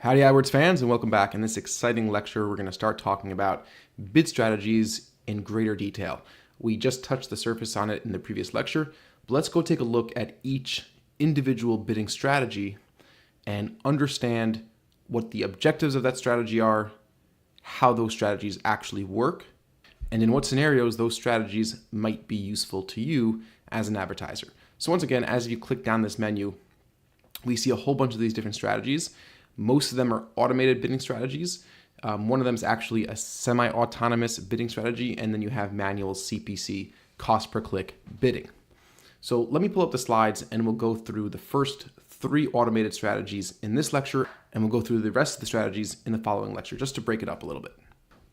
Howdy AdWords fans, and welcome back. In this exciting lecture, we're going to start talking about bid strategies in greater detail. We just touched the surface on it in the previous lecture, but let's go take a look at each individual bidding strategy and understand what the objectives of that strategy are, how those strategies actually work, and in what scenarios those strategies might be useful to you as an advertiser. So once again, as you click down this menu, we see a whole bunch of these different strategies. Most of them are automated bidding strategies. One of them is actually a semi-autonomous bidding strategy, and then you have manual CPC, cost per click bidding. So let me pull up the slides and we'll go through the first 3 automated strategies in this lecture, and we'll go through the rest of the strategies in the following lecture, just to break it up a little bit.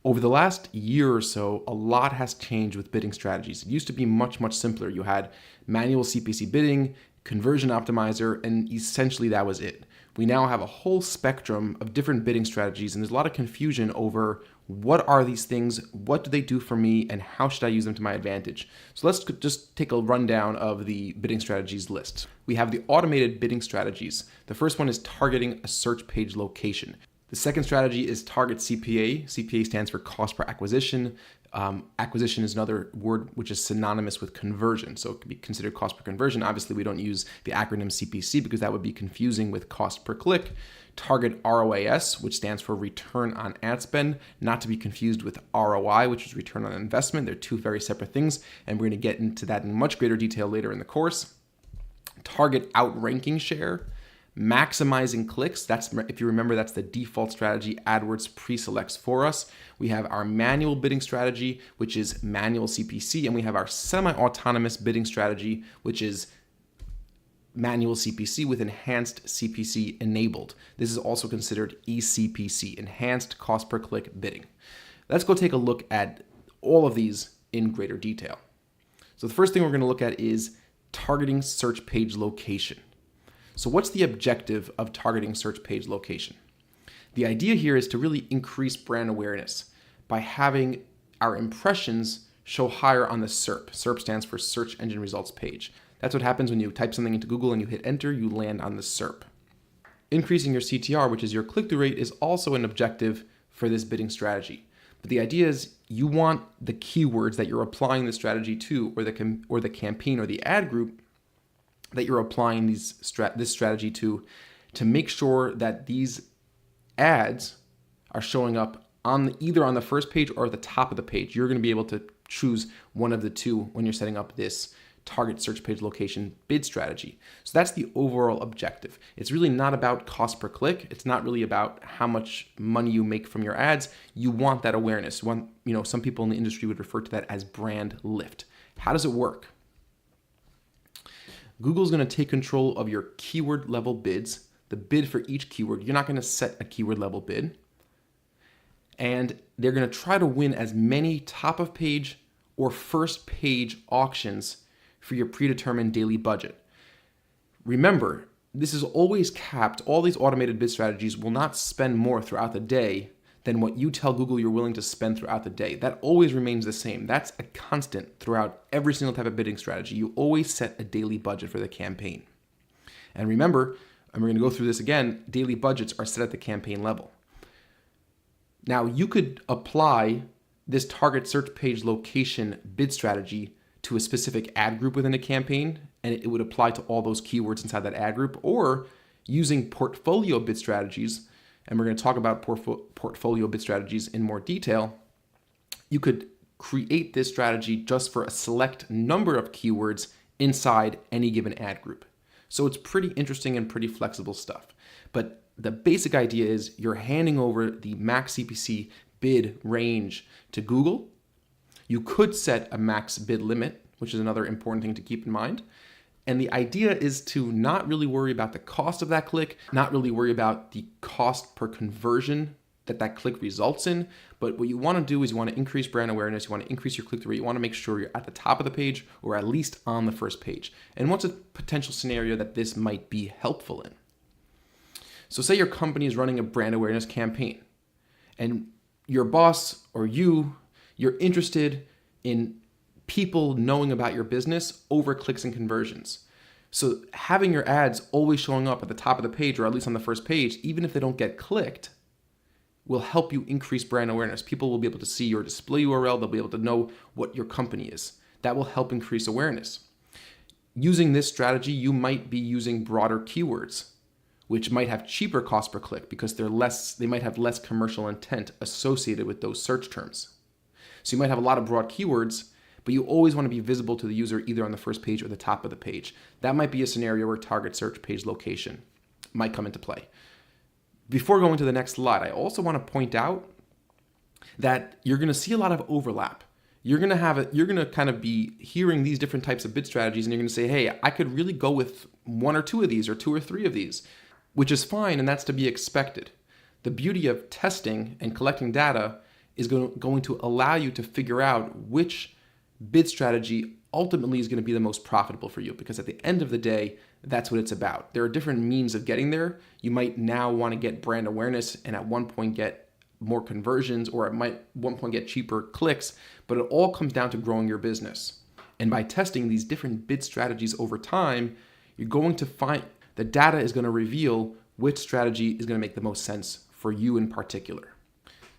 Over the last year or so, a lot has changed with bidding strategies. It used to be much simpler. You had manual CPC bidding, conversion optimizer, and essentially that was it. We now have a whole spectrum of different bidding strategies, and there's a lot of confusion over what are these things, what do they do for me, and how should I use them to my advantage. So let's just take a rundown of the bidding strategies list. We have the automated bidding strategies. The first one is targeting a search page location. The second strategy is target CPA. CPA stands for cost per acquisition. Acquisition is another word which is synonymous with conversion, so it could be considered cost per conversion. Obviously, we don't use the acronym CPC because that would be confusing with cost per click. Target ROAS, which stands for return on ad spend, not to be confused with ROI, which is return on investment. They're two very separate things, and we're going to get into that in much greater detail later in the course. Target outranking share. Maximizing clicks, that's, if you remember, that's the default strategy AdWords pre-selects for us. We have our manual bidding strategy, which is manual CPC, and we have our semi-autonomous bidding strategy, which is manual CPC with enhanced CPC enabled. This is also considered eCPC, enhanced cost per click bidding. Let's go take a look at all of these in greater detail. So the first thing we're going to look at is targeting search page location. So what's the objective of targeting search page location? The idea here is to really increase brand awareness by having our impressions show higher on the SERP. SERP stands for search engine results page. That's what happens when you type something into Google and you hit enter, you land on the SERP. Increasing your CTR, which is your click-through rate, is also an objective for this bidding strategy. But the idea is you want the keywords that you're applying the strategy to, or the campaign or the ad group that you're applying this strategy to make sure that these ads are showing up either on the first page or at the top of the page. You're going to be able to choose one of the two when you're setting up this target search page location bid strategy. So that's the overall objective. It's really not about cost per click. It's not really about how much money you make from your ads. You want that awareness. Some people in the industry would refer to that as brand lift. How does it work? Google's going to take control of your keyword level bids, the bid for each keyword. You're not going to set a keyword level bid. And they're going to try to win as many top of page or first page auctions for your predetermined daily budget. Remember, this is always capped. All these automated bid strategies will not spend more throughout the day than what you tell Google you're willing to spend throughout the day. That always remains the same. That's a constant throughout every single type of bidding strategy. You always set a daily budget for the campaign. And remember, and we're going to go through this again, daily budgets are set at the campaign level. Now, you could apply this target search page location bid strategy to a specific ad group within a campaign, and it would apply to all those keywords inside that ad group, or using portfolio bid strategies, and we're going to talk about portfolio bid strategies in more detail. You could create this strategy just for a select number of keywords inside any given ad group. So it's pretty interesting and pretty flexible stuff. But the basic idea is you're handing over the max CPC bid range to Google. You could set a max bid limit, which is another important thing to keep in mind. And the idea is to not really worry about the cost of that click, not really worry about the cost per conversion that click results in. But what you want to do is you want to increase brand awareness, you want to increase your click-through rate, you want to make sure you're at the top of the page or at least on the first page. And what's a potential scenario that this might be helpful in? So say your company is running a brand awareness campaign and your boss or you're interested in people knowing about your business over clicks and conversions. So having your ads always showing up at the top of the page, or at least on the first page, even if they don't get clicked, will help you increase brand awareness. People will be able to see your display URL. They'll be able to know what your company is. That will help increase awareness. Using this strategy, you might be using broader keywords, which might have cheaper cost per click because they might have less commercial intent associated with those search terms. So you might have a lot of broad keywords, but you always want to be visible to the user either on the first page or the top of the page. That might be a scenario where target search page location might come into play. Before going to the next slide, I also want to point out that you're going to see a lot of overlap. You're going to kind of be hearing these different types of bid strategies, and you're going to say, hey, I could really go with one or two of these or two or three of these, which is fine, and that's to be expected. The beauty of testing and collecting data is going to allow you to figure out which bid strategy ultimately is going to be the most profitable for you, because at the end of the day, that's what it's about. There are different means of getting there. You might now want to get brand awareness and at one point get more conversions, or it might at one point get cheaper clicks, but it all comes down to growing your business. And by testing these different bid strategies over time, you're going to find the data is going to reveal which strategy is going to make the most sense for you in particular.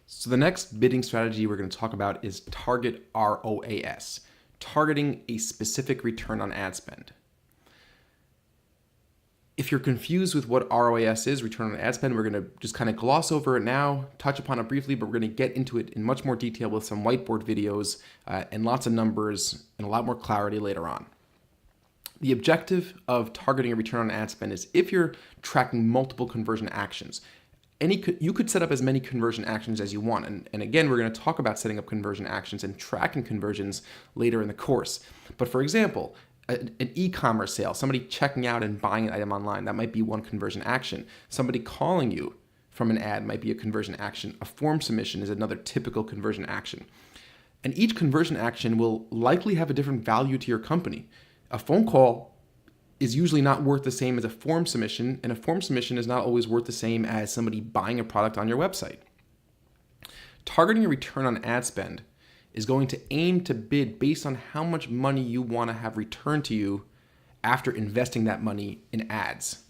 So the next bidding strategy we're going to talk about is target ROAS, targeting a specific return on ad spend. If you're confused with what ROAS is, return on ad spend, we're going to just kind of gloss over it now, touch upon it briefly, but we're going to get into it in much more detail with some whiteboard videos and lots of numbers and a lot more clarity later on. The objective of targeting a return on ad spend is if you're tracking multiple conversion actions. You could set up as many conversion actions as you want. And again, we're going to talk about setting up conversion actions and tracking conversions later in the course. But for example, an e-commerce sale, somebody checking out and buying an item online, that might be one conversion action. Somebody calling you from an ad might be a conversion action. A form submission is another typical conversion action. And each conversion action will likely have a different value to your company. A phone call is usually not worth the same as a form submission, and a form submission is not always worth the same as somebody buying a product on your website. Targeting a return on ad spend is going to aim to bid based on how much money you want to have returned to you after investing that money in ads.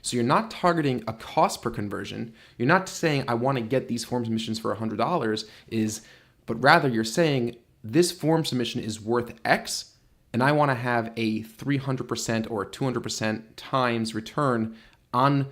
So you're not targeting a cost per conversion. You're not saying, I want to get these form submissions for $100, but rather you're saying this form submission is worth X, and I want to have a 300% or 200% times return on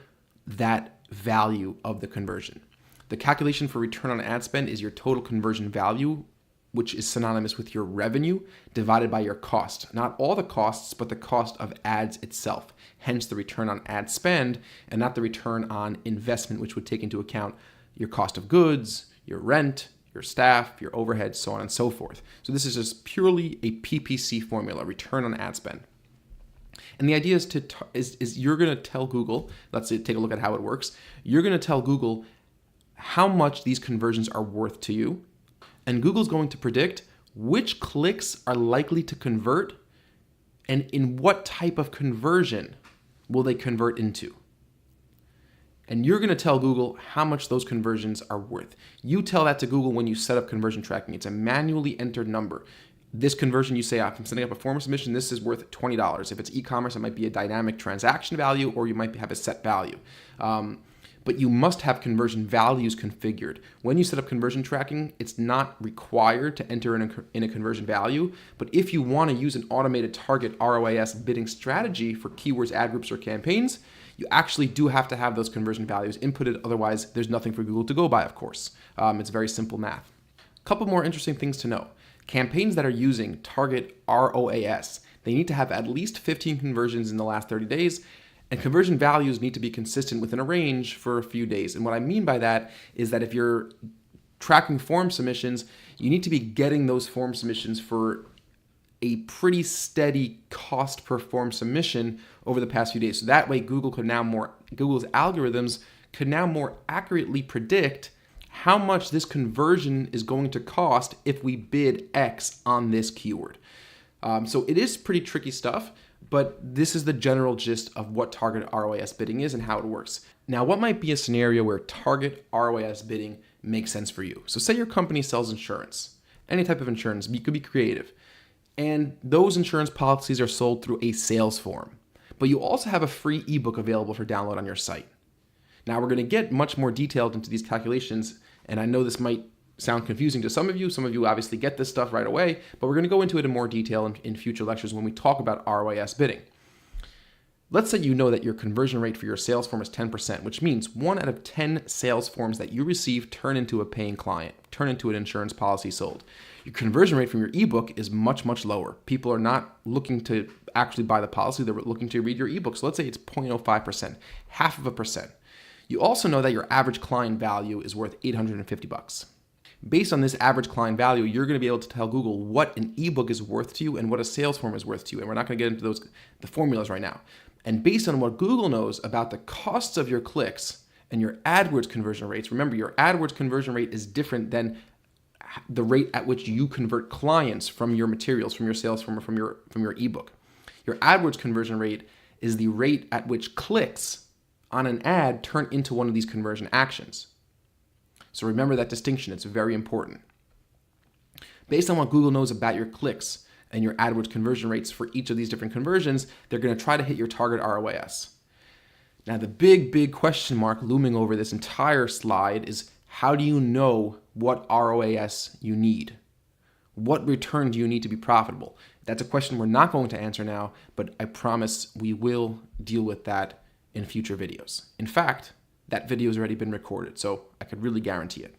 that value of the conversion. The calculation for return on ad spend is your total conversion value, which is synonymous with your revenue, divided by your cost. Not all the costs, but the cost of ads itself. Hence the return on ad spend, and not the return on investment, which would take into account your cost of goods, your rent, your staff, your overhead, so on and so forth. So this is just purely a PPC formula, return on ad spend. And the idea is you're going to tell Google, let's take a look at how it works. You're going to tell Google how much these conversions are worth to you. And Google's going to predict which clicks are likely to convert and in what type of conversion will they convert into. And you're going to tell Google how much those conversions are worth. You tell that to Google when you set up conversion tracking. It's a manually entered number. This conversion, you say, I'm setting up a form submission, this is worth $20. If it's e-commerce, it might be a dynamic transaction value, or you might have a set value. But you must have conversion values configured. When you set up conversion tracking, it's not required to enter in a conversion value. But if you want to use an automated target ROAS bidding strategy for keywords, ad groups, or campaigns, you actually do have to have those conversion values inputted. Otherwise, there's nothing for Google to go by, of course. It's very simple math. A couple more interesting things to know. Campaigns that are using target ROAS, they need to have at least 15 conversions in the last 30 days, and conversion values need to be consistent within a range for a few days. And what I mean by that is that if you're tracking form submissions, you need to be getting those form submissions for a pretty steady cost per form submission over the past few days. So that way Google's algorithms could now more accurately predict how much this conversion is going to cost if we bid X on this keyword. So it is pretty tricky stuff, but this is the general gist of what target ROAS bidding is and how it works. Now, what might be a scenario where target ROAS bidding makes sense for you? So say your company sells insurance, any type of insurance, you could be creative. And those insurance policies are sold through a sales form. But you also have a free ebook available for download on your site. Now we're going to get much more detailed into these calculations, and I know this might sound confusing to some of you. Some of you obviously get this stuff right away, but we're going to go into it in more detail in future lectures when we talk about ROAS bidding. Let's say you know that your conversion rate for your sales form is 10%, which means 1 out of 10 sales forms that you receive turn into a paying client, turn into an insurance policy sold. Your conversion rate from your ebook is much, much lower. People are not looking to actually buy the policy, they're looking to read your ebook. So let's say it's 0.05%, half of a percent. You also know that your average client value is worth $850. Based on this average client value, you're going to be able to tell Google what an ebook is worth to you and what a sales form is worth to you. And we're not going to get into the formulas right now. And based on what Google knows about the costs of your clicks and your AdWords conversion rates, remember your AdWords conversion rate is different than the rate at which you convert clients from your materials, from your sales form, or from your ebook. Your AdWords conversion rate is the rate at which clicks on an ad turn into one of these conversion actions. So remember that distinction, it's very important. Based on what Google knows about your clicks and your AdWords conversion rates for each of these different conversions, they're going to try to hit your target ROAS. Now, the big question mark looming over this entire slide is how do you know what ROAS you need? What return do you need to be profitable? That's a question we're not going to answer now, but I promise we will deal with that in future videos. In fact, that video has already been recorded, so I could really guarantee it.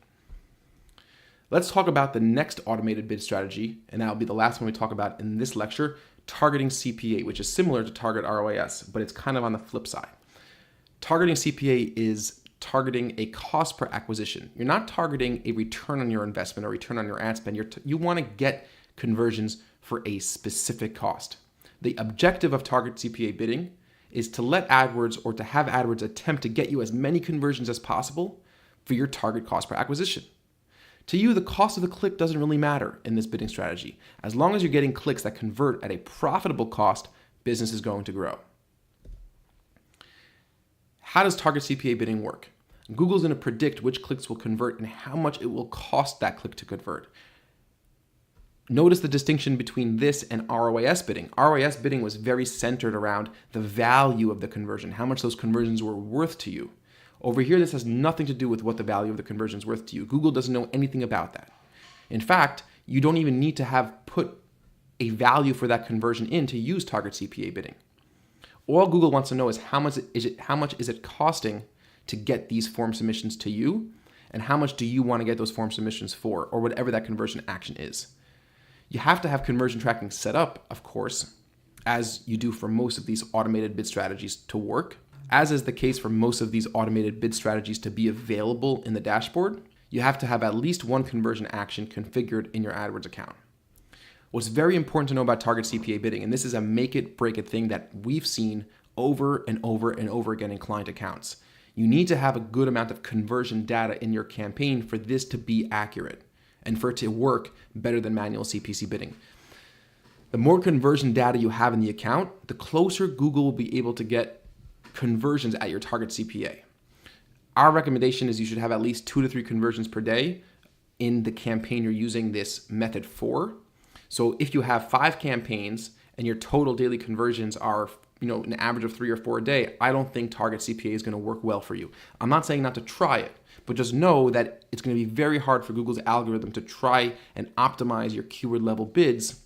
Let's talk about the next automated bid strategy, and that'll be the last one we talk about in this lecture, targeting CPA, which is similar to target ROAS, but it's kind of on the flip side. Targeting CPA is targeting a cost per acquisition. You're not targeting a return on your investment or return on your ad spend. You want to get conversions for a specific cost. The objective of target CPA bidding is to let AdWords or to have AdWords attempt to get you as many conversions as possible for your target cost per acquisition. To you, the cost of the click doesn't really matter in this bidding strategy. As long as you're getting clicks that convert at a profitable cost, business is going to grow. How does target CPA bidding work? Google's going to predict which clicks will convert and how much it will cost that click to convert. Notice the distinction between this and ROAS bidding. ROAS bidding was very centered around the value of the conversion, how much those conversions were worth to you. Over here, this has nothing to do with what the value of the conversion is worth to you. Google doesn't know anything about that. In fact, you don't even need to have put a value for that conversion in to use target CPA bidding. All Google wants to know is how much is it costing to get these form submissions to you, and how much do you want to get those form submissions for, or whatever that conversion action is. You have to have conversion tracking set up, of course, as you do for most of these automated bid strategies to work. As is the case for most of these automated bid strategies to be available in the dashboard, you have to have at least one conversion action configured in your AdWords account. What's very important to know about target CPA bidding, and this is a make it break it thing that we've seen over and over and over again in client accounts. You need to have a good amount of conversion data in your campaign for this to be accurate and for it to work better than manual CPC bidding. The more conversion data you have in the account, the closer Google will be able to get conversions at your target CPA. Our recommendation is you should have at least 2 to 3 conversions per day in the campaign you're using this method for. So if you have 5 campaigns and your total daily conversions are an average of 3 or 4 a day, I don't think target CPA is going to work well for you. I'm not saying not to try it, but just know that it's going to be very hard for Google's algorithm to try and optimize your keyword level bids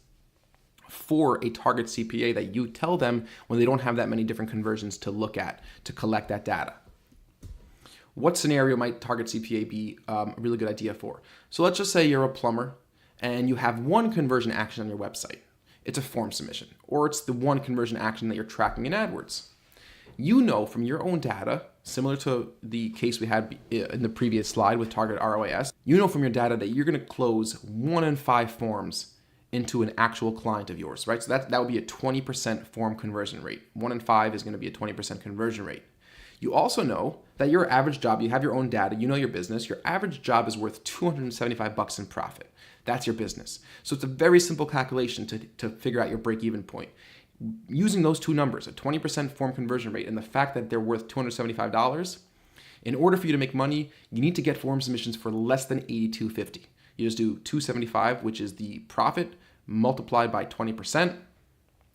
for a target CPA that you tell them when they don't have that many different conversions to look at to collect that data. What scenario might target CPA be a really good idea for? So let's just say you're a plumber and you have one conversion action on your website. It's a form submission, or it's the one conversion action that you're tracking in AdWords. You know from your own data, similar to the case we had in the previous slide with target ROAS, you know from your data that you're going to close 1 in 5 forms into an actual client of yours, right? So that would be a 20% form conversion rate. 1 in 5 is going to be a 20% conversion rate. You also know that your average job, you have your own data, you know your business, your average job is worth $275 in profit. That's your business. So it's a very simple calculation to figure out your break-even point. Using those two numbers, a 20% form conversion rate and the fact that they're worth $275, in order for you to make money, you need to get form submissions for less than $82.50. You just do $275, which is the profit, multiplied by 20%,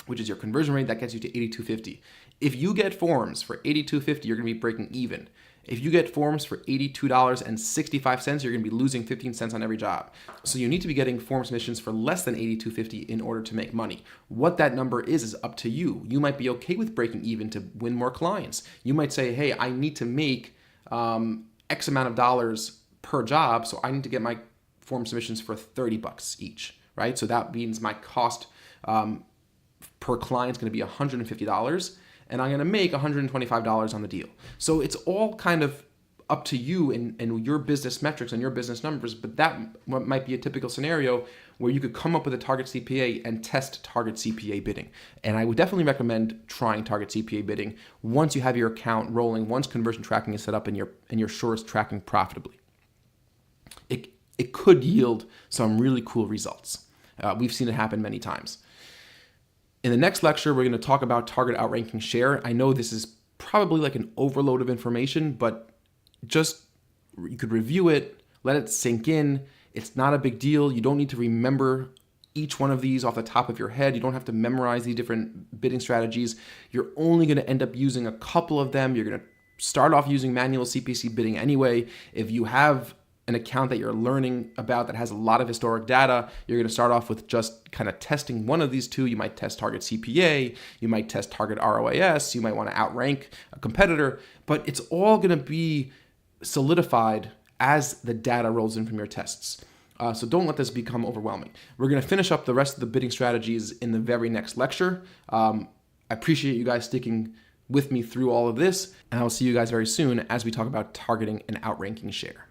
which is your conversion rate. That gets you to 82.50. If you get forms for 82.50, you're going to be breaking even. If you get forms for $82.65, you're going to be losing 15 cents on every job. So you need to be getting form submissions for less than $82.50 in order to make money. What that number is up to you. You might be okay with breaking even to win more clients. You might say, hey, I need to make X amount of dollars per job, so I need to get my form submissions for $30 each, right? So that means my cost per client is going to be $150. And I'm going to make $125 on the deal. So it's all kind of up to you and your business metrics and your business numbers, but that might be a typical scenario where you could come up with a target CPA and test target CPA bidding. And I would definitely recommend trying target CPA bidding once you have your account rolling, once conversion tracking is set up and your sure is tracking profitably. It could yield some really cool results. We've seen it happen many times. In the next lecture, we're going to talk about target outranking share. I know this is probably like an overload of information, but just you could review it, let it sink in. It's not a big deal. You don't need to remember each one of these off the top of your head. You don't have to memorize these different bidding strategies. You're only going to end up using a couple of them. You're going to start off using manual CPC bidding anyway. If you have an account that you're learning about that has a lot of historic data, you're going to start off with just kind of testing one of these two. You might test target CPA, you might test target ROAS, you might want to outrank a competitor, but it's all going to be solidified as the data rolls in from your tests. So don't let this become overwhelming. We're going to finish up the rest of the bidding strategies in the very next lecture. I appreciate you guys sticking with me through all of this, and I'll see you guys very soon as we talk about targeting and outranking share.